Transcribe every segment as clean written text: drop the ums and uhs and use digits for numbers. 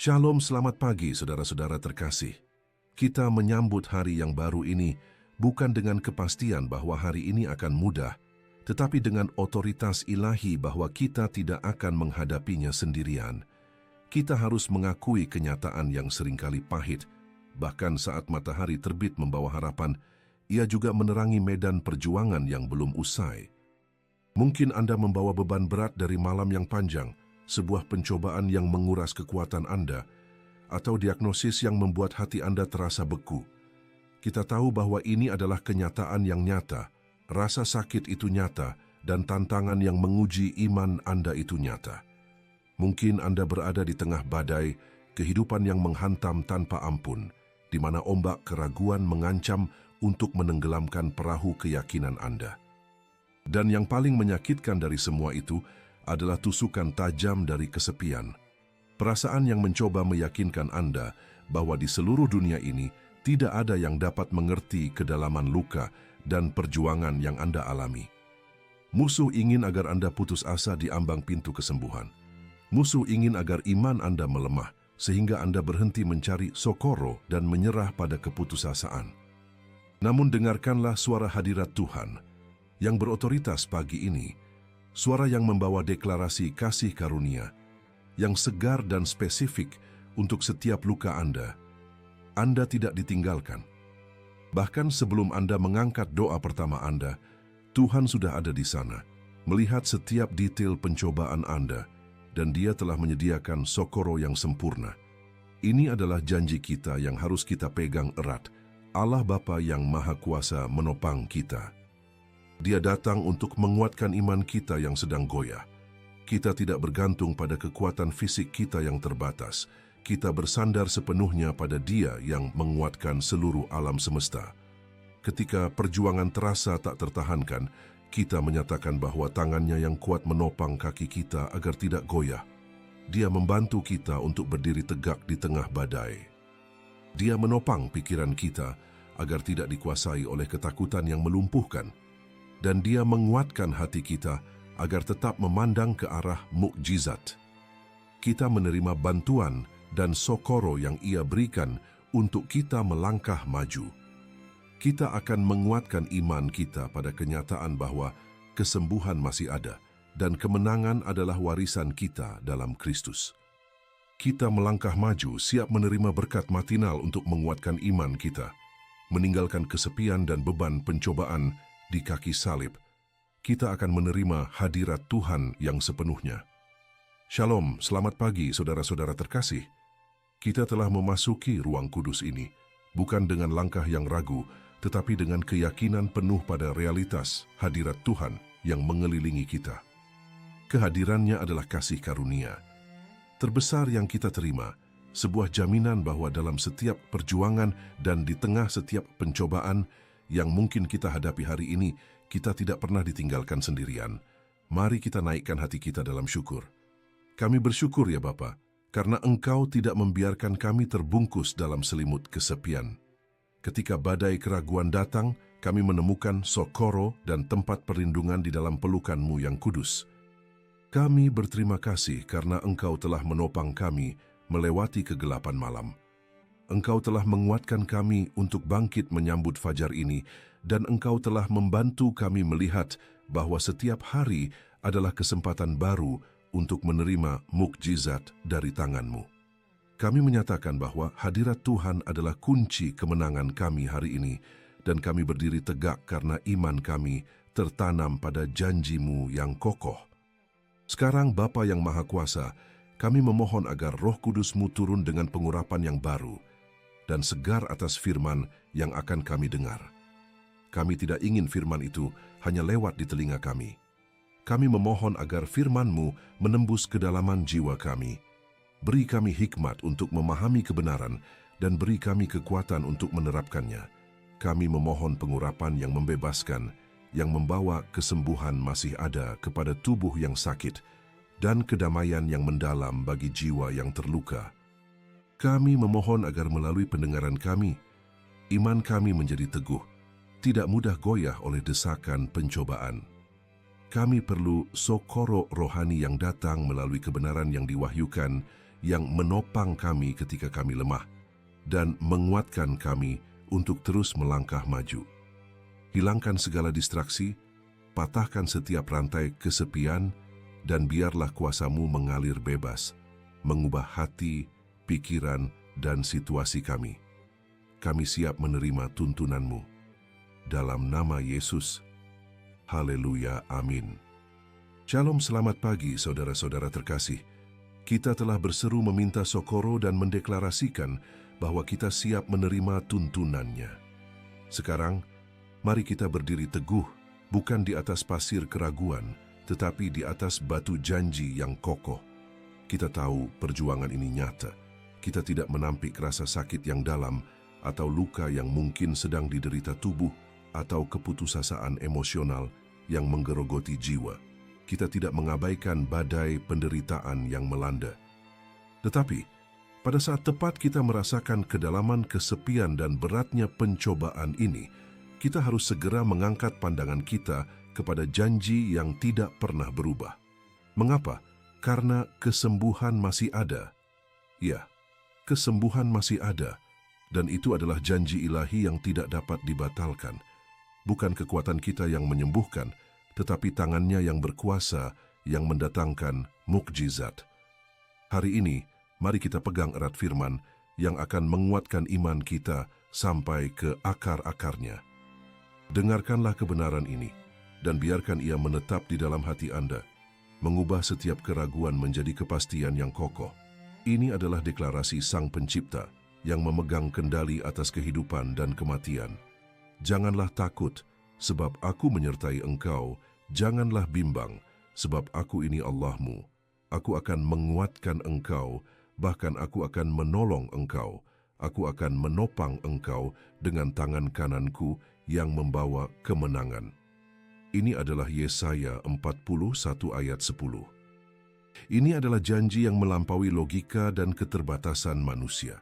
Shalom, selamat pagi saudara-saudara terkasih. Kita menyambut hari yang baru ini bukan dengan kepastian bahwa hari ini akan mudah, tetapi dengan otoritas ilahi bahwa kita tidak akan menghadapinya sendirian. Kita harus mengakui kenyataan yang seringkali pahit, bahkan saat matahari terbit membawa harapan, ia juga menerangi medan perjuangan yang belum usai. Mungkin Anda membawa beban berat dari malam yang panjang, sebuah pencobaan yang menguras kekuatan Anda, atau diagnosis yang membuat hati Anda terasa beku. Kita tahu bahwa ini adalah kenyataan yang nyata, rasa sakit itu nyata, dan tantangan yang menguji iman Anda itu nyata. Mungkin Anda berada di tengah badai, kehidupan yang menghantam tanpa ampun, di mana ombak keraguan mengancam untuk menenggelamkan perahu keyakinan Anda. Dan yang paling menyakitkan dari semua itu adalah tusukan tajam dari kesepian. Perasaan yang mencoba meyakinkan Anda bahwa di seluruh dunia ini tidak ada yang dapat mengerti kedalaman luka dan perjuangan yang Anda alami. Musuh ingin agar Anda putus asa di ambang pintu kesembuhan. Musuh ingin agar iman Anda melemah sehingga Anda berhenti mencari sokoro dan menyerah pada keputusasaan. Namun dengarkanlah suara hadirat Tuhan yang berotoritas pagi ini, suara yang membawa deklarasi kasih karunia, yang segar dan spesifik untuk setiap luka Anda. Anda tidak ditinggalkan. Bahkan sebelum Anda mengangkat doa pertama Anda, Tuhan sudah ada di sana, melihat setiap detail pencobaan Anda, dan Dia telah menyediakan sokoro yang sempurna. Ini adalah janji kita yang harus kita pegang erat. Allah Bapa yang Maha Kuasa menopang kita. Dia datang untuk menguatkan iman kita yang sedang goyah. Kita tidak bergantung pada kekuatan fisik kita yang terbatas. Kita bersandar sepenuhnya pada Dia yang menguatkan seluruh alam semesta. Ketika perjuangan terasa tak tertahankan, kita menyatakan bahwa tangannya yang kuat menopang kaki kita agar tidak goyah. Dia membantu kita untuk berdiri tegak di tengah badai. Dia menopang pikiran kita agar tidak dikuasai oleh ketakutan yang melumpuhkan. Dan Dia menguatkan hati kita agar tetap memandang ke arah mukjizat. Kita menerima bantuan dan sokoro yang Ia berikan untuk kita melangkah maju. Kita akan menguatkan iman kita pada kenyataan bahwa kesembuhan masih ada dan kemenangan adalah warisan kita dalam Kristus. Kita melangkah maju siap menerima berkat matinal untuk menguatkan iman kita, meninggalkan kesepian dan beban pencobaan di kaki salib. Kita akan menerima hadirat Tuhan yang sepenuhnya. Shalom, selamat pagi saudara-saudara terkasih. Kita telah memasuki ruang kudus ini, bukan dengan langkah yang ragu, tetapi dengan keyakinan penuh pada realitas hadirat Tuhan yang mengelilingi kita. Kehadirannya adalah kasih karunia terbesar yang kita terima, sebuah jaminan bahwa dalam setiap perjuangan dan di tengah setiap pencobaan yang mungkin kita hadapi hari ini, kita tidak pernah ditinggalkan sendirian. Mari kita naikkan hati kita dalam syukur. Kami bersyukur ya Bapa, karena Engkau tidak membiarkan kami terbungkus dalam selimut kesepian. Ketika badai keraguan datang, kami menemukan sokoro dan tempat perlindungan di dalam pelukan-Mu yang kudus. Kami berterima kasih karena Engkau telah menopang kami melewati kegelapan malam. Engkau telah menguatkan kami untuk bangkit menyambut fajar ini, dan Engkau telah membantu kami melihat bahwa setiap hari adalah kesempatan baru untuk menerima mukjizat dari tangan-Mu. Kami menyatakan bahwa hadirat Tuhan adalah kunci kemenangan kami hari ini, dan kami berdiri tegak karena iman kami tertanam pada janji-Mu yang kokoh. Sekarang Bapa yang Maha Kuasa, kami memohon agar Roh Kudus-Mu turun dengan pengurapan yang baru dan segar atas firman yang akan kami dengar. Kami tidak ingin firman itu hanya lewat di telinga kami. Kami memohon agar firman-Mu menembus kedalaman jiwa kami. Beri kami hikmat untuk memahami kebenaran dan beri kami kekuatan untuk menerapkannya. Kami memohon pengurapan yang membebaskan, yang membawa kesembuhan masih ada kepada tubuh yang sakit dan kedamaian yang mendalam bagi jiwa yang terluka. Kami memohon agar melalui pendengaran kami, iman kami menjadi teguh, tidak mudah goyah oleh desakan pencobaan. Kami perlu sokoro rohani yang datang melalui kebenaran yang diwahyukan, yang menopang kami ketika kami lemah dan menguatkan kami untuk terus melangkah maju. Hilangkan segala distraksi, patahkan setiap rantai kesepian, dan biarlah kuasa-Mu mengalir bebas, mengubah hati, pikiran, dan situasi kami. Kami siap menerima tuntunan-Mu. Dalam nama Yesus, haleluya, amin. Shalom, selamat pagi saudara-saudara terkasih. Kita telah berseru meminta Sokoro dan mendeklarasikan bahwa kita siap menerima tuntunan-Nya. Sekarang, mari kita berdiri teguh, bukan di atas pasir keraguan, tetapi di atas batu janji yang kokoh. Kita tahu perjuangan ini nyata. Kita tidak menampik rasa sakit yang dalam atau luka yang mungkin sedang diderita tubuh atau keputusasaan emosional yang menggerogoti jiwa. Kita tidak mengabaikan badai penderitaan yang melanda. Tetapi, pada saat tepat kita merasakan kedalaman kesepian dan beratnya pencobaan ini, kita harus segera mengangkat pandangan kita kepada janji yang tidak pernah berubah. Mengapa? Karena kesembuhan masih ada. Ya, kesembuhan masih ada, dan itu adalah janji ilahi yang tidak dapat dibatalkan. Bukan kekuatan kita yang menyembuhkan, tetapi tangan-Nya yang berkuasa yang mendatangkan mukjizat. Hari ini, mari kita pegang erat firman yang akan menguatkan iman kita sampai ke akar-akarnya. Dengarkanlah kebenaran ini, dan biarkan ia menetap di dalam hati Anda, mengubah setiap keraguan menjadi kepastian yang kokoh. Ini adalah deklarasi Sang Pencipta yang memegang kendali atas kehidupan dan kematian. Janganlah takut, sebab Aku menyertai engkau. Janganlah bimbang, sebab Aku ini Allah-Mu. Aku akan menguatkan engkau, bahkan Aku akan menolong engkau. Aku akan menopang engkau dengan tangan kanan-Ku yang membawa kemenangan. Ini adalah Yesaya 41 ayat 10. Ini adalah janji yang melampaui logika dan keterbatasan manusia.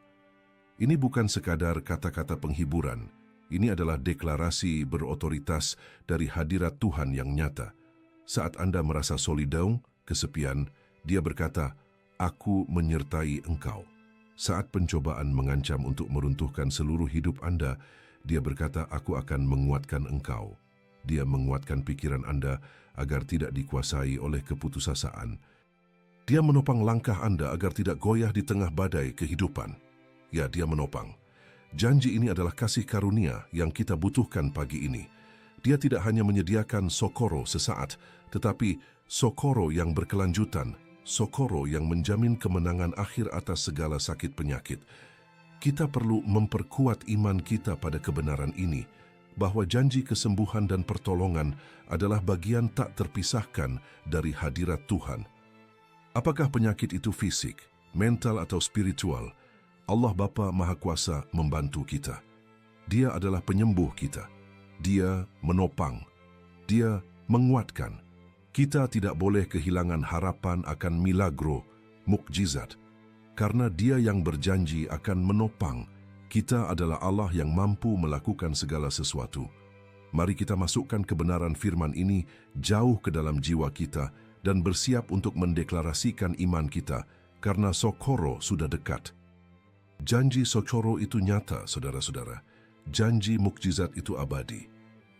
Ini bukan sekadar kata-kata penghiburan. Ini adalah deklarasi berotoritas dari hadirat Tuhan yang nyata. Saat Anda merasa solidau, kesepian, Dia berkata, Aku menyertai engkau. Saat pencobaan mengancam untuk meruntuhkan seluruh hidup Anda, Dia berkata, Aku akan menguatkan engkau. Dia menguatkan pikiran Anda agar tidak dikuasai oleh keputusasaan. Dia menopang langkah Anda agar tidak goyah di tengah badai kehidupan. Ya, Dia menopang. Janji ini adalah kasih karunia yang kita butuhkan pagi ini. Dia tidak hanya menyediakan Sokoro sesaat, tetapi Sokoro yang berkelanjutan, Sokoro yang menjamin kemenangan akhir atas segala sakit penyakit. Kita perlu memperkuat iman kita pada kebenaran ini, bahwa janji kesembuhan dan pertolongan adalah bagian tak terpisahkan dari hadirat Tuhan. Apakah penyakit itu fisik, mental atau spiritual? Allah Bapa Maha Kuasa membantu kita. Dia adalah penyembuh kita. Dia menopang. Dia menguatkan. Kita tidak boleh kehilangan harapan akan milagro, mukjizat. Karena Dia yang berjanji akan menopang, kita adalah Allah yang mampu melakukan segala sesuatu. Mari kita masukkan kebenaran firman ini jauh ke dalam jiwa kita dan bersiap untuk mendeklarasikan iman kita, karena Sokoro sudah dekat. Janji Sokoro itu nyata, saudara-saudara. Janji mukjizat itu abadi.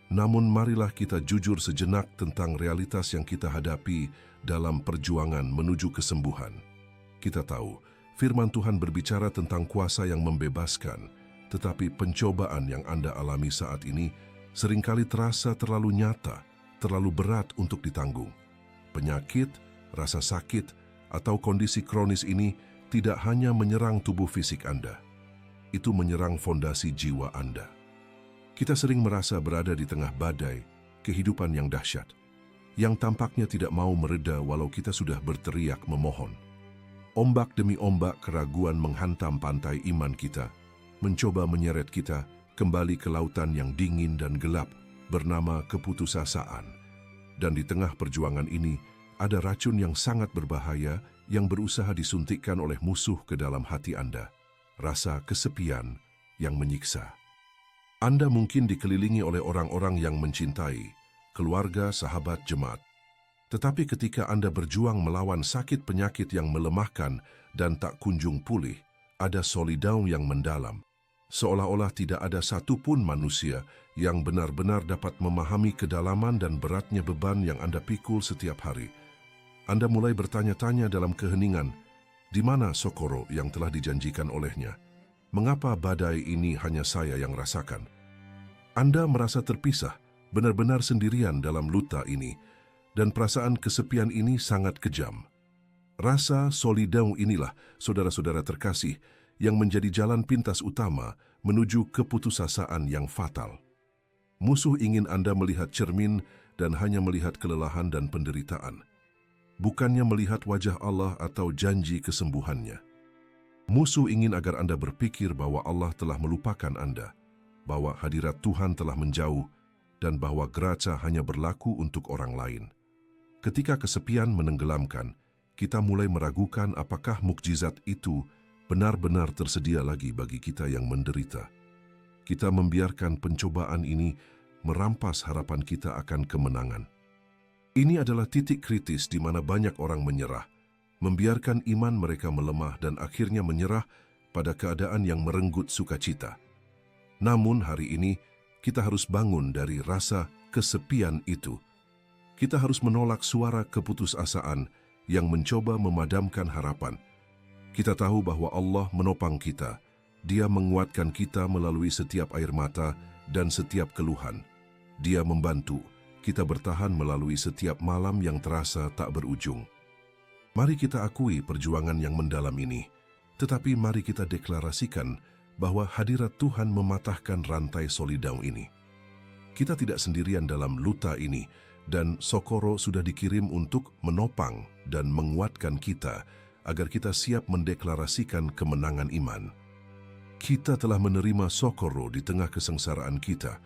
Namun marilah kita jujur sejenak tentang realitas yang kita hadapi dalam perjuangan menuju kesembuhan. Kita tahu, firman Tuhan berbicara tentang kuasa yang membebaskan, tetapi pencobaan yang Anda alami saat ini seringkali terasa terlalu nyata, terlalu berat untuk ditanggung. Penyakit, rasa sakit, atau kondisi kronis ini tidak hanya menyerang tubuh fisik Anda, itu menyerang fondasi jiwa Anda. Kita sering merasa berada di tengah badai, kehidupan yang dahsyat, yang tampaknya tidak mau mereda walau kita sudah berteriak memohon. Ombak demi ombak keraguan menghantam pantai iman kita, mencoba menyeret kita kembali ke lautan yang dingin dan gelap bernama keputusasaan. Dan di tengah perjuangan ini, ada racun yang sangat berbahaya yang berusaha disuntikkan oleh musuh ke dalam hati Anda, rasa kesepian yang menyiksa. Anda mungkin dikelilingi oleh orang-orang yang mencintai, keluarga, sahabat, jemaat. Tetapi ketika Anda berjuang melawan sakit penyakit yang melemahkan dan tak kunjung pulih, ada solidaun yang mendalam. Seolah-olah tidak ada satupun manusia yang benar-benar dapat memahami kedalaman dan beratnya beban yang Anda pikul setiap hari. Anda mulai bertanya-tanya dalam keheningan, di mana Socorro yang telah dijanjikan olehnya? Mengapa badai ini hanya saya yang rasakan? Anda merasa terpisah, benar-benar sendirian dalam luta ini, dan perasaan kesepian ini sangat kejam. Rasa solidaun inilah, saudara-saudara terkasih, yang menjadi jalan pintas utama menuju keputusasaan yang fatal. Musuh ingin Anda melihat cermin dan hanya melihat kelelahan dan penderitaan, bukannya melihat wajah Allah atau janji kesembuhannya. Musuh ingin agar Anda berpikir bahwa Allah telah melupakan Anda, bahwa hadirat Tuhan telah menjauh, dan bahwa graca hanya berlaku untuk orang lain. Ketika kesepian menenggelamkan, kita mulai meragukan apakah mukjizat itu benar-benar tersedia lagi bagi kita yang menderita. Kita membiarkan pencobaan ini merampas harapan kita akan kemenangan. Ini adalah titik kritis di mana banyak orang menyerah, membiarkan iman mereka melemah dan akhirnya menyerah pada keadaan yang merenggut sukacita. Namun hari ini, kita harus bangun dari rasa kesepian itu. Kita harus menolak suara keputusasaan yang mencoba memadamkan harapan. Kita tahu bahwa Allah menopang kita. Dia menguatkan kita melalui setiap air mata dan setiap keluhan. Dia membantu kita bertahan melalui setiap malam yang terasa tak berujung. Mari kita akui perjuangan yang mendalam ini, tetapi mari kita deklarasikan bahwa hadirat Tuhan mematahkan rantai solidaun ini. Kita tidak sendirian dalam luta ini, dan Socorro sudah dikirim untuk menopang dan menguatkan kita agar kita siap mendeklarasikan kemenangan iman. Kita telah menerima Socorro di tengah kesengsaraan kita,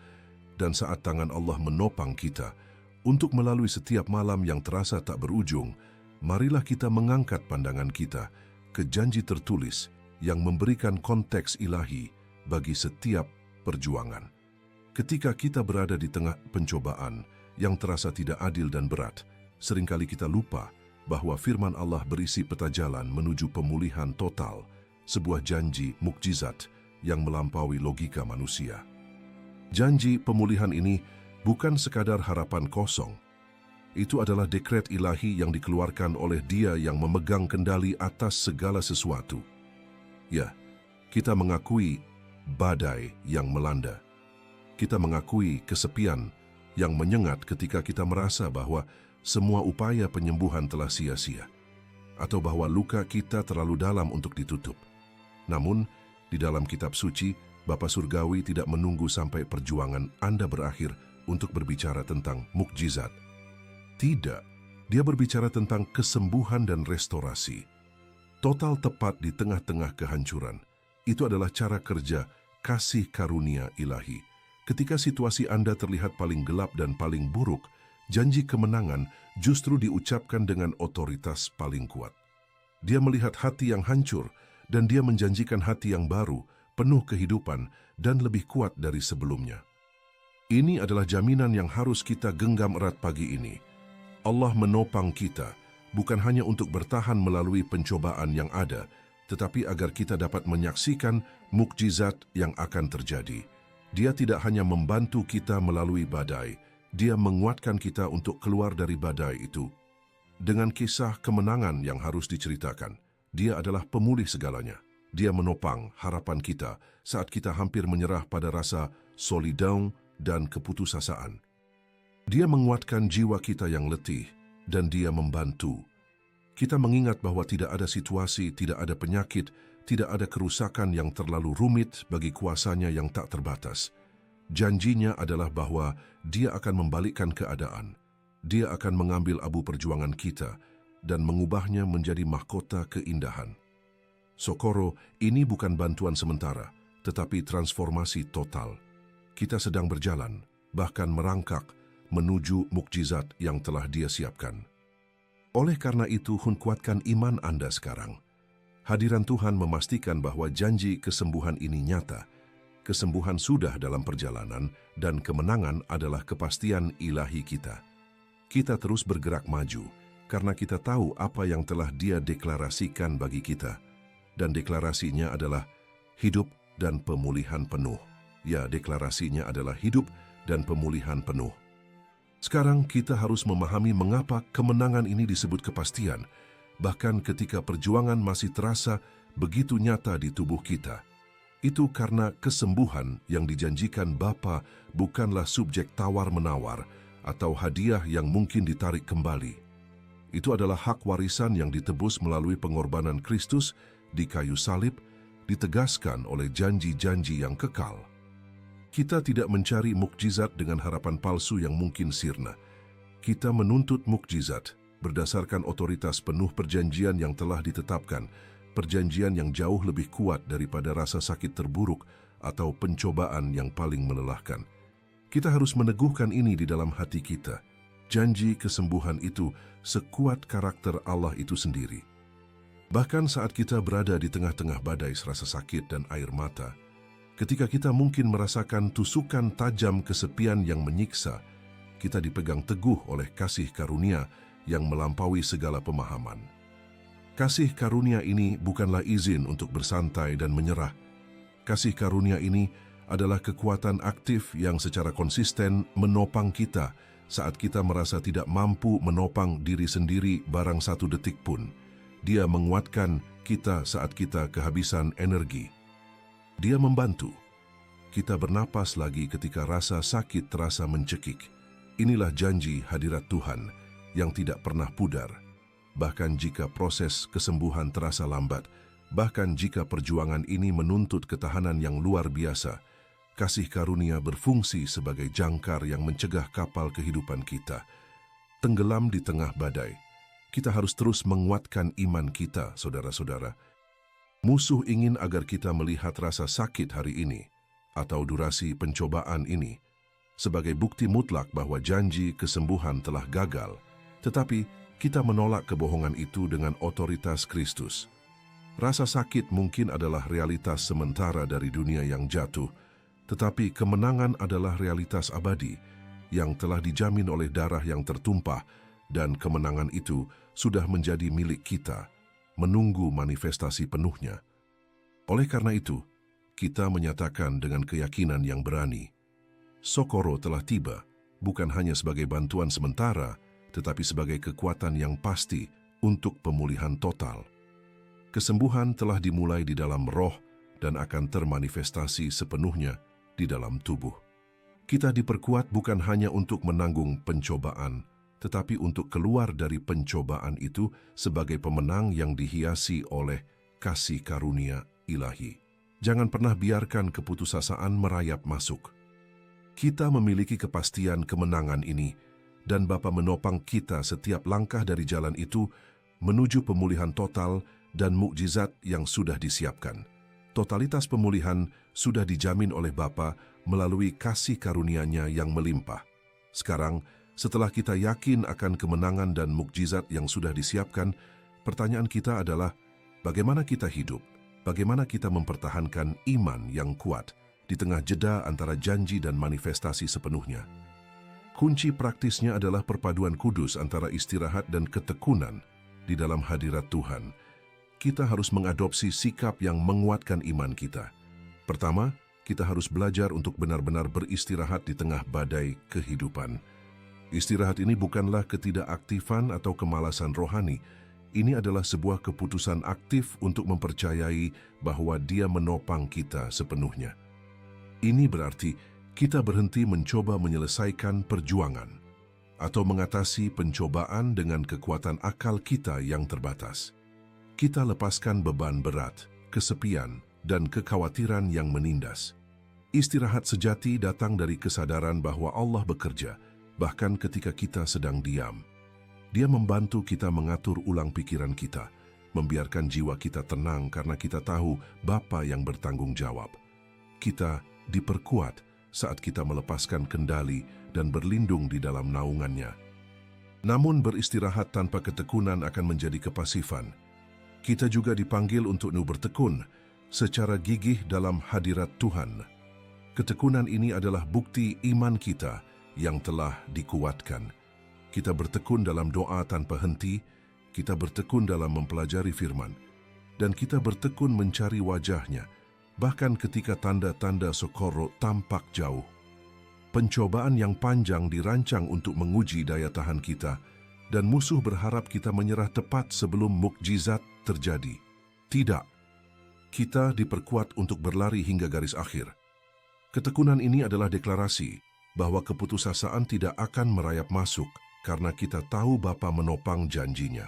dan saat tangan Allah menopang kita untuk melalui setiap malam yang terasa tak berujung, marilah kita mengangkat pandangan kita ke janji tertulis yang memberikan konteks ilahi bagi setiap perjuangan. Ketika kita berada di tengah pencobaan yang terasa tidak adil dan berat, seringkali kita lupa bahwa firman Allah berisi peta jalan menuju pemulihan total, sebuah janji mukjizat yang melampaui logika manusia. Janji pemulihan ini bukan sekadar harapan kosong. Itu adalah dekret ilahi yang dikeluarkan oleh Dia yang memegang kendali atas segala sesuatu. Ya, kita mengakui badai yang melanda. Kita mengakui kesepian yang menyengat ketika kita merasa bahwa semua upaya penyembuhan telah sia-sia, atau bahwa luka kita terlalu dalam untuk ditutup. Namun, di dalam kitab suci, Bapa Surgawi tidak menunggu sampai perjuangan Anda berakhir untuk berbicara tentang mukjizat. Tidak, Dia berbicara tentang kesembuhan dan restorasi. Total tepat di tengah-tengah kehancuran. Itu adalah cara kerja kasih karunia ilahi. Ketika situasi Anda terlihat paling gelap dan paling buruk, janji kemenangan justru diucapkan dengan otoritas paling kuat. Dia melihat hati yang hancur, dan Dia menjanjikan hati yang baru, penuh kehidupan, dan lebih kuat dari sebelumnya. Ini adalah jaminan yang harus kita genggam erat pagi ini. Allah menopang kita, bukan hanya untuk bertahan melalui pencobaan yang ada, tetapi agar kita dapat menyaksikan mukjizat yang akan terjadi. Dia tidak hanya membantu kita melalui badai, Dia menguatkan kita untuk keluar dari badai itu. Dengan kisah kemenangan yang harus diceritakan, Dia adalah pemulih segalanya. Dia menopang harapan kita saat kita hampir menyerah pada rasa solidaun dan keputusasaan. Dia menguatkan jiwa kita yang letih, dan Dia membantu. Kita mengingat bahwa tidak ada situasi, tidak ada penyakit, tidak ada kerusakan yang terlalu rumit bagi kuasanya yang tak terbatas. Janjinya adalah bahwa Dia akan membalikkan keadaan. Dia akan mengambil abu perjuangan kita dan mengubahnya menjadi mahkota keindahan. Socorro, ini bukan bantuan sementara, tetapi transformasi total. Kita sedang berjalan, bahkan merangkak, menuju mukjizat yang telah Dia siapkan. Oleh karena itu, kuatkan iman Anda sekarang. Hadiran Tuhan memastikan bahwa janji kesembuhan ini nyata. Kesembuhan sudah dalam perjalanan, dan kemenangan adalah kepastian ilahi kita. kita terus bergerak maju karena kita tahu apa yang telah Dia deklarasikan bagi kita. Dan deklarasinya adalah hidup dan pemulihan penuh. Ya, deklarasinya adalah hidup dan pemulihan penuh. Sekarang kita harus memahami mengapa kemenangan ini disebut kepastian, bahkan ketika perjuangan masih terasa begitu nyata di tubuh kita. Itu karena kesembuhan yang dijanjikan Bapa bukanlah subjek tawar-menawar atau hadiah yang mungkin ditarik kembali. Itu adalah hak warisan yang ditebus melalui pengorbanan Kristus di kayu salib, ditegaskan oleh janji-janji yang kekal. Kita tidak mencari mukjizat dengan harapan palsu yang mungkin sirna. Kita menuntut mukjizat berdasarkan otoritas penuh perjanjian yang telah ditetapkan, perjanjian yang jauh lebih kuat daripada rasa sakit terburuk atau pencobaan yang paling melelahkan. Kita harus meneguhkan ini di dalam hati kita. Janji kesembuhan itu sekuat karakter Allah itu sendiri. Bahkan saat kita berada di tengah-tengah badai serasa sakit dan air mata, ketika kita mungkin merasakan tusukan tajam kesepian yang menyiksa, kita dipegang teguh oleh kasih karunia yang melampaui segala pemahaman. Kasih karunia ini bukanlah izin untuk bersantai dan menyerah. Kasih karunia ini adalah kekuatan aktif yang secara konsisten menopang kita saat kita merasa tidak mampu menopang diri sendiri barang satu detik pun. Dia menguatkan kita saat kita kehabisan energi. Dia membantu kita bernapas lagi ketika rasa sakit terasa mencekik. Inilah janji hadirat Tuhan yang tidak pernah pudar. Bahkan jika proses kesembuhan terasa lambat, bahkan jika perjuangan ini menuntut ketahanan yang luar biasa, kasih karunia berfungsi sebagai jangkar yang mencegah kapal kehidupan kita tenggelam di tengah badai. Kita harus terus menguatkan iman kita, saudara-saudara. Musuh ingin agar kita melihat rasa sakit hari ini atau durasi pencobaan ini sebagai bukti mutlak bahwa janji kesembuhan telah gagal. Tetapi kita menolak kebohongan itu dengan otoritas Kristus. Rasa sakit mungkin adalah realitas sementara dari dunia yang jatuh, tetapi kemenangan adalah realitas abadi yang telah dijamin oleh darah yang tertumpah, dan kemenangan itu sudah menjadi milik kita, menunggu manifestasi penuhnya. Oleh karena itu, kita menyatakan dengan keyakinan yang berani, Sokoro telah tiba, bukan hanya sebagai bantuan sementara, tetapi sebagai kekuatan yang pasti untuk pemulihan total. Kesembuhan telah dimulai di dalam roh dan akan termanifestasi sepenuhnya di dalam tubuh. Kita diperkuat bukan hanya untuk menanggung pencobaan, tetapi untuk keluar dari pencobaan itu sebagai pemenang yang dihiasi oleh kasih karunia ilahi. Jangan pernah biarkan keputusasaan merayap masuk. Kita memiliki kepastian kemenangan ini, dan Bapa menopang kita setiap langkah dari jalan itu menuju pemulihan total dan mukjizat yang sudah disiapkan. Totalitas pemulihan sudah dijamin oleh Bapa melalui kasih karunia-Nya yang melimpah. Sekarang, setelah kita yakin akan kemenangan dan mukjizat yang sudah disiapkan, pertanyaan kita adalah, bagaimana kita hidup? Bagaimana kita mempertahankan iman yang kuat di tengah jeda antara janji dan manifestasi sepenuhnya? Kunci praktisnya adalah perpaduan kudus antara istirahat dan ketekunan di dalam hadirat Tuhan. Kita harus mengadopsi sikap yang menguatkan iman kita. Pertama, kita harus belajar untuk benar-benar beristirahat di tengah badai kehidupan. Istirahat ini bukanlah ketidakaktifan atau kemalasan rohani. Ini adalah sebuah keputusan aktif untuk mempercayai bahwa Dia menopang kita sepenuhnya. Ini berarti kita berhenti mencoba menyelesaikan perjuangan atau mengatasi pencobaan dengan kekuatan akal kita yang terbatas. Kita lepaskan beban berat, kesepian, dan kekhawatiran yang menindas. Istirahat sejati datang dari kesadaran bahwa Allah bekerja, bahkan ketika kita sedang diam. Dia membantu kita mengatur ulang pikiran kita, membiarkan jiwa kita tenang karena kita tahu Bapa yang bertanggung jawab. Kita diperkuat saat kita melepaskan kendali dan berlindung di dalam naungan-Nya. Namun beristirahat tanpa ketekunan akan menjadi kepasifan. Kita juga dipanggil untuk bertekun secara gigih dalam hadirat Tuhan. Ketekunan ini adalah bukti iman kita yang telah dikuatkan. Kita bertekun dalam doa tanpa henti, kita bertekun dalam mempelajari firman, dan kita bertekun mencari wajahnya, bahkan ketika tanda-tanda Socorro tampak jauh. Pencobaan yang panjang dirancang untuk menguji daya tahan kita, dan musuh berharap kita menyerah tepat sebelum mukjizat terjadi. Tidak. Kita diperkuat untuk berlari hingga garis akhir. Ketekunan ini adalah deklarasi bahwa keputusasaan tidak akan merayap masuk karena kita tahu Bapa menopang janjinya.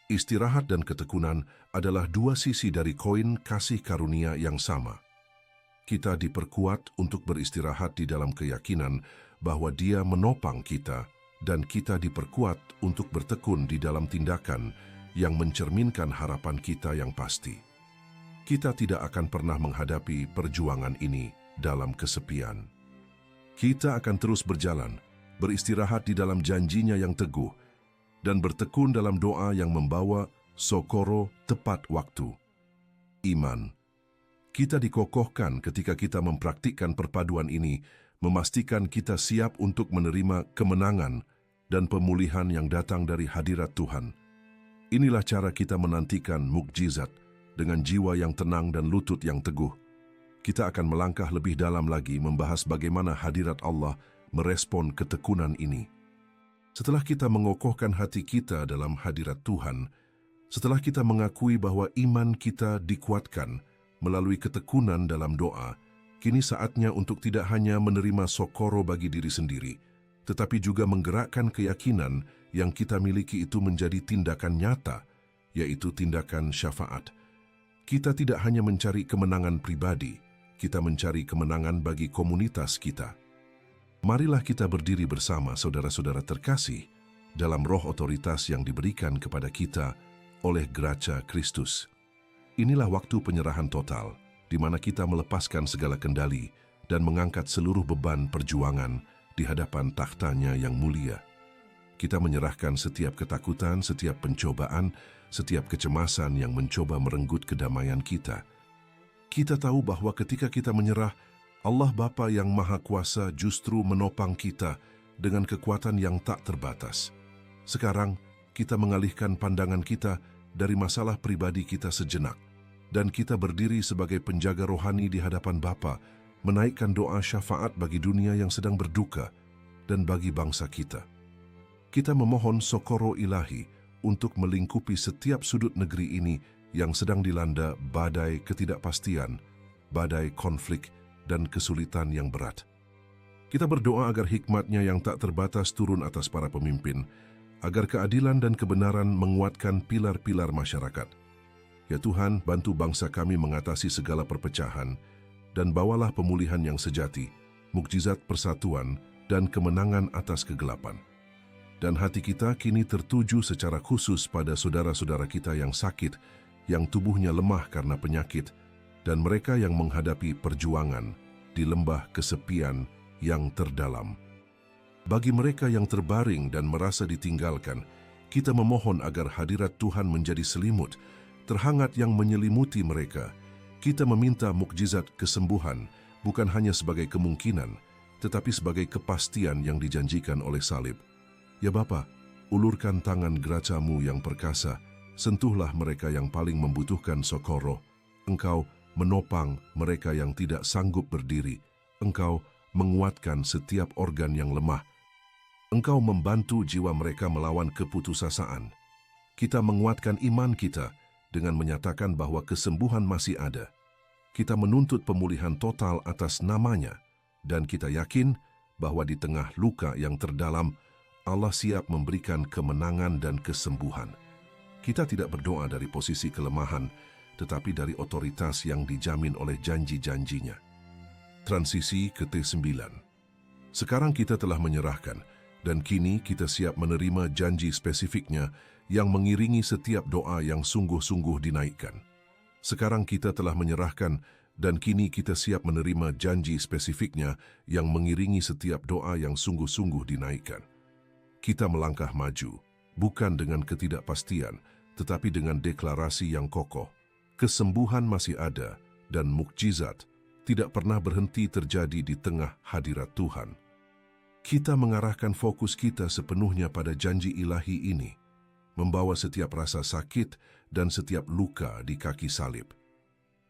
Istirahat dan ketekunan adalah dua sisi dari koin kasih karunia yang sama. Kita diperkuat untuk beristirahat di dalam keyakinan bahwa Dia menopang kita, dan kita diperkuat untuk bertekun di dalam tindakan yang mencerminkan harapan kita yang pasti. Kita tidak akan pernah menghadapi perjuangan ini dalam kesepian. Kita akan terus berjalan, beristirahat di dalam janjinya yang teguh, dan bertekun dalam doa yang membawa Socorro tepat waktu. Iman. Kita dikokohkan ketika kita mempraktikkan perpaduan ini, memastikan kita siap untuk menerima kemenangan dan pemulihan yang datang dari hadirat Tuhan. Inilah cara kita menantikan mukjizat dengan jiwa yang tenang dan lutut yang teguh. Kita akan melangkah lebih dalam lagi membahas bagaimana hadirat Allah merespon ketekunan ini. Setelah kita mengokohkan hati kita dalam hadirat Tuhan, setelah kita mengakui bahwa iman kita dikuatkan melalui ketekunan dalam doa, kini saatnya untuk tidak hanya menerima Socorro bagi diri sendiri, tetapi juga menggerakkan keyakinan yang kita miliki itu menjadi tindakan nyata, yaitu tindakan syafaat. Kita tidak hanya mencari kemenangan pribadi, kita mencari kemenangan bagi komunitas kita. Marilah kita berdiri bersama saudara-saudara terkasih dalam roh otoritas yang diberikan kepada kita oleh Gracia Kristus. Inilah waktu penyerahan total, di mana kita melepaskan segala kendali dan mengangkat seluruh beban perjuangan di hadapan takhta-Nya yang mulia. Kita menyerahkan setiap ketakutan, setiap pencobaan, setiap kecemasan yang mencoba merenggut kedamaian kita. Kita tahu bahwa ketika kita menyerah, Allah Bapa yang Maha Kuasa justru menopang kita dengan kekuatan yang tak terbatas. Sekarang, kita mengalihkan pandangan kita dari masalah pribadi kita sejenak, dan kita berdiri sebagai penjaga rohani di hadapan Bapa, menaikkan doa syafaat bagi dunia yang sedang berduka dan bagi bangsa kita. Kita memohon Socorro ilahi untuk melingkupi setiap sudut negeri ini yang sedang dilanda badai ketidakpastian, badai konflik, dan kesulitan yang berat. Kita berdoa agar hikmat-Nya yang tak terbatas turun atas para pemimpin, agar keadilan dan kebenaran menguatkan pilar-pilar masyarakat. Ya Tuhan, bantu bangsa kami mengatasi segala perpecahan, dan bawalah pemulihan yang sejati, mukjizat persatuan, dan kemenangan atas kegelapan. Dan hati kita kini tertuju secara khusus pada saudara-saudara kita yang sakit, yang tubuhnya lemah karena penyakit, dan mereka yang menghadapi perjuangan di lembah kesepian yang terdalam. Bagi mereka yang terbaring dan merasa ditinggalkan, kita memohon agar hadirat Tuhan menjadi selimut terhangat yang menyelimuti mereka. Kita meminta mukjizat kesembuhan bukan hanya sebagai kemungkinan, tetapi sebagai kepastian yang dijanjikan oleh salib. Ya Bapa, ulurkan tangan Gracia-Mu yang perkasa, sentuhlah mereka yang paling membutuhkan Socorro. Engkau menopang mereka yang tidak sanggup berdiri. Engkau menguatkan setiap organ yang lemah. Engkau membantu jiwa mereka melawan keputusasaan. Kita menguatkan iman kita dengan menyatakan bahwa kesembuhan masih ada. Kita menuntut pemulihan total atas nama-Nya, dan kita yakin bahwa di tengah luka yang terdalam, Allah siap memberikan kemenangan dan kesembuhan. Kita tidak berdoa dari posisi kelemahan, tetapi dari otoritas yang dijamin oleh janji-janji-Nya. Transisi ke T9. Sekarang kita telah menyerahkan, dan kini kita siap menerima janji spesifiknya yang mengiringi setiap doa yang sungguh-sungguh dinaikkan. Sekarang kita telah menyerahkan, dan kini kita siap menerima janji spesifiknya yang mengiringi setiap doa yang sungguh-sungguh dinaikkan. Kita melangkah maju, bukan dengan ketidakpastian, tetapi dengan deklarasi yang kokoh. Kesembuhan masih ada, dan mukjizat tidak pernah berhenti terjadi di tengah hadirat Tuhan. Kita mengarahkan fokus kita sepenuhnya pada janji ilahi ini, membawa setiap rasa sakit dan setiap luka di kaki salib.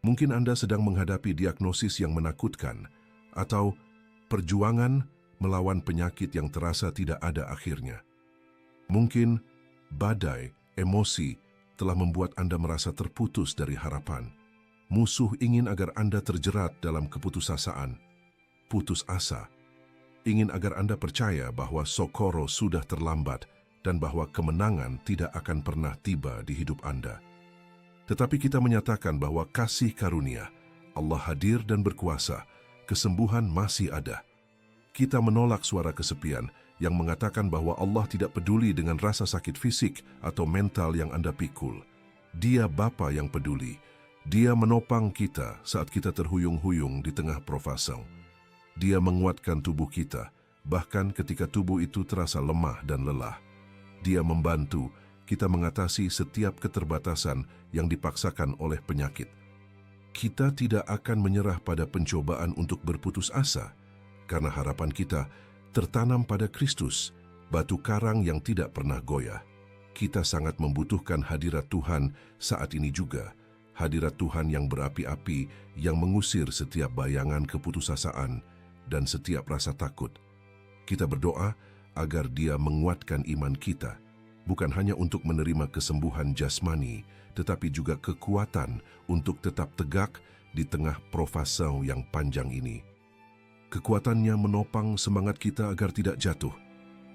Mungkin Anda sedang menghadapi diagnosis yang menakutkan, atau perjuangan melawan penyakit yang terasa tidak ada akhirnya. Mungkin badai emosi telah membuat Anda merasa terputus dari harapan. Musuh ingin agar Anda terjerat dalam keputusasaan, putus asa. Ingin agar Anda percaya bahwa Socorro sudah terlambat dan bahwa kemenangan tidak akan pernah tiba di hidup Anda. Tetapi kita menyatakan bahwa kasih karunia, Allah hadir dan berkuasa, kesembuhan masih ada. Kita menolak suara kesepian yang mengatakan bahwa Allah tidak peduli dengan rasa sakit fisik atau mental yang Anda pikul. Dia Bapa yang peduli. Dia menopang kita saat kita terhuyung-huyung di tengah profasau. Dia menguatkan tubuh kita, bahkan ketika tubuh itu terasa lemah dan lelah. Dia membantu kita mengatasi setiap keterbatasan yang dipaksakan oleh penyakit. Kita tidak akan menyerah pada pencobaan untuk berputus asa, karena harapan kita tertanam pada Kristus, batu karang yang tidak pernah goyah. Kita sangat membutuhkan hadirat Tuhan saat ini juga, hadirat Tuhan yang berapi-api yang mengusir setiap bayangan keputusasaan dan setiap rasa takut. Kita berdoa agar Dia menguatkan iman kita, bukan hanya untuk menerima kesembuhan jasmani, tetapi juga kekuatan untuk tetap tegak di tengah profasau yang panjang ini. Kekuatannya menopang semangat kita agar tidak jatuh.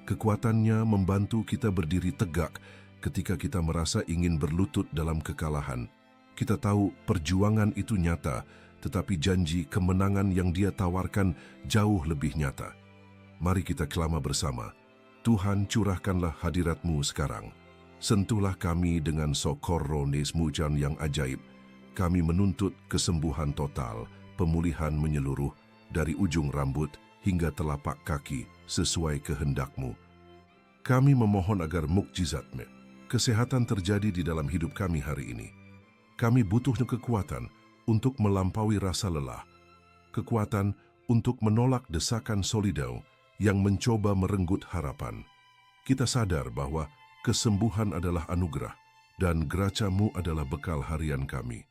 Kekuatannya membantu kita berdiri tegak ketika kita merasa ingin berlutut dalam kekalahan. Kita tahu perjuangan itu nyata, tetapi janji kemenangan yang Dia tawarkan jauh lebih nyata. Mari kita kelama bersama. Tuhan, curahkanlah hadirat-Mu sekarang. Sentuhlah kami dengan Socorro Nes Mujan yang ajaib. Kami menuntut kesembuhan total, pemulihan menyeluruh, dari ujung rambut hingga telapak kaki sesuai kehendak-Mu. Kami memohon agar mukjizat-Mu, kesehatan terjadi di dalam hidup kami hari ini. Kami butuh kekuatan untuk melampaui rasa lelah, kekuatan untuk menolak desakan solidau yang mencoba merenggut harapan. Kita sadar bahwa kesembuhan adalah anugerah dan geraca-Mu adalah bekal harian kami.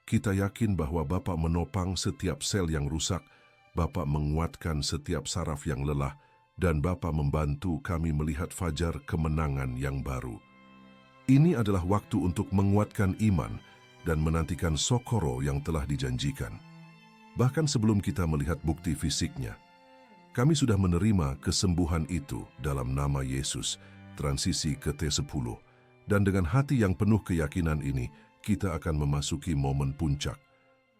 Kita yakin bahwa Bapa menopang setiap sel yang rusak, Bapa menguatkan setiap saraf yang lelah, dan Bapa membantu kami melihat fajar kemenangan yang baru. Ini adalah waktu untuk menguatkan iman dan menantikan Socorro yang telah dijanjikan. Bahkan sebelum kita melihat bukti fisiknya, kami sudah menerima kesembuhan itu dalam nama Yesus, transisi ke T10. Dan dengan hati yang penuh keyakinan ini, kita akan memasuki momen puncak.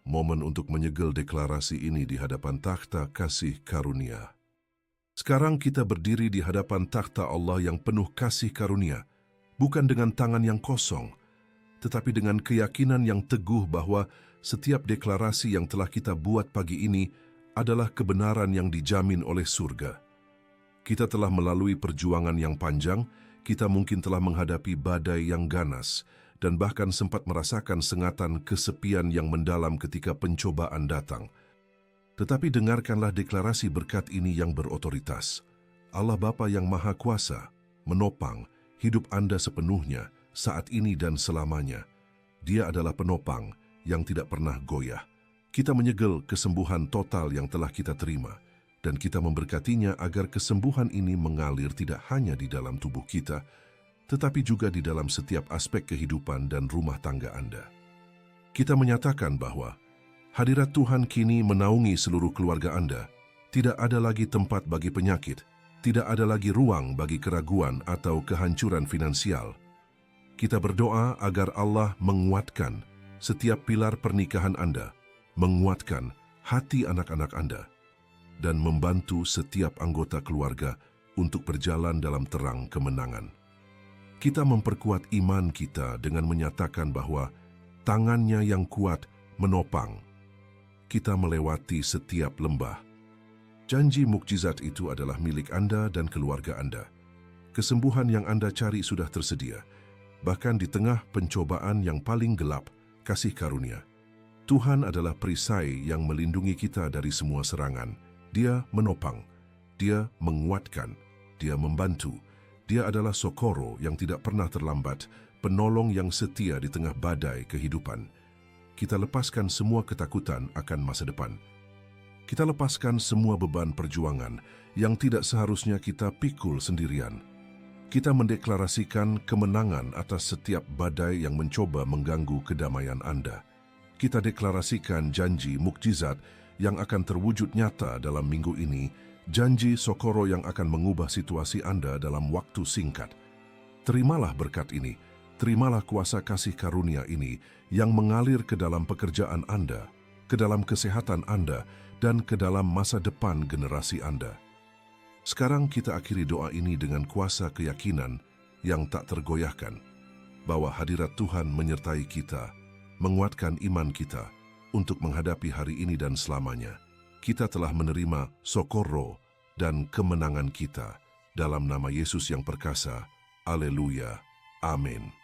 Momen untuk menyegel deklarasi ini di hadapan takhta kasih karunia. Sekarang kita berdiri di hadapan takhta Allah yang penuh kasih karunia, bukan dengan tangan yang kosong, tetapi dengan keyakinan yang teguh bahwa setiap deklarasi yang telah kita buat pagi ini adalah kebenaran yang dijamin oleh surga. Kita telah melalui perjuangan yang panjang, kita mungkin telah menghadapi badai yang ganas, dan bahkan sempat merasakan sengatan kesepian yang mendalam ketika pencobaan datang. Tetapi dengarkanlah deklarasi berkat ini yang berotoritas. Allah Bapa yang Maha Kuasa menopang hidup Anda sepenuhnya saat ini dan selamanya. Dia adalah penopang yang tidak pernah goyah. Kita menyegel kesembuhan total yang telah kita terima, dan kita memberkatinya agar kesembuhan ini mengalir tidak hanya di dalam tubuh kita, tetapi juga di dalam setiap aspek kehidupan dan rumah tangga Anda. Kita menyatakan bahwa hadirat Tuhan kini menaungi seluruh keluarga Anda. Tidak ada lagi tempat bagi penyakit, tidak ada lagi ruang bagi keraguan atau kehancuran finansial. Kita berdoa agar Allah menguatkan setiap pilar pernikahan Anda, menguatkan hati anak-anak Anda, dan membantu setiap anggota keluarga untuk berjalan dalam terang kemenangan. Kita memperkuat iman kita dengan menyatakan bahwa tangannya yang kuat menopang. Kita melewati setiap lembah. Janji mukjizat itu adalah milik Anda dan keluarga Anda. Kesembuhan yang Anda cari sudah tersedia. Bahkan di tengah pencobaan yang paling gelap, kasih karunia. Tuhan adalah perisai yang melindungi kita dari semua serangan. Dia menopang. Dia menguatkan, Dia membantu. Dia adalah Socorro yang tidak pernah terlambat, penolong yang setia di tengah badai kehidupan. Kita lepaskan semua ketakutan akan masa depan. Kita lepaskan semua beban perjuangan yang tidak seharusnya kita pikul sendirian. Kita mendeklarasikan kemenangan atas setiap badai yang mencoba mengganggu kedamaian Anda. Kita deklarasikan janji mukjizat yang akan terwujud nyata dalam minggu ini, janji Socorro yang akan mengubah situasi Anda dalam waktu singkat. Terimalah berkat ini, terimalah kuasa kasih karunia ini yang mengalir ke dalam pekerjaan Anda, ke dalam kesehatan Anda, dan ke dalam masa depan generasi Anda. Sekarang kita akhiri doa ini dengan kuasa keyakinan yang tak tergoyahkan, bahwa hadirat Tuhan menyertai kita, menguatkan iman kita untuk menghadapi hari ini dan selamanya. Kita telah menerima Socorro dan kemenangan kita dalam nama Yesus yang perkasa. Haleluya. Amin.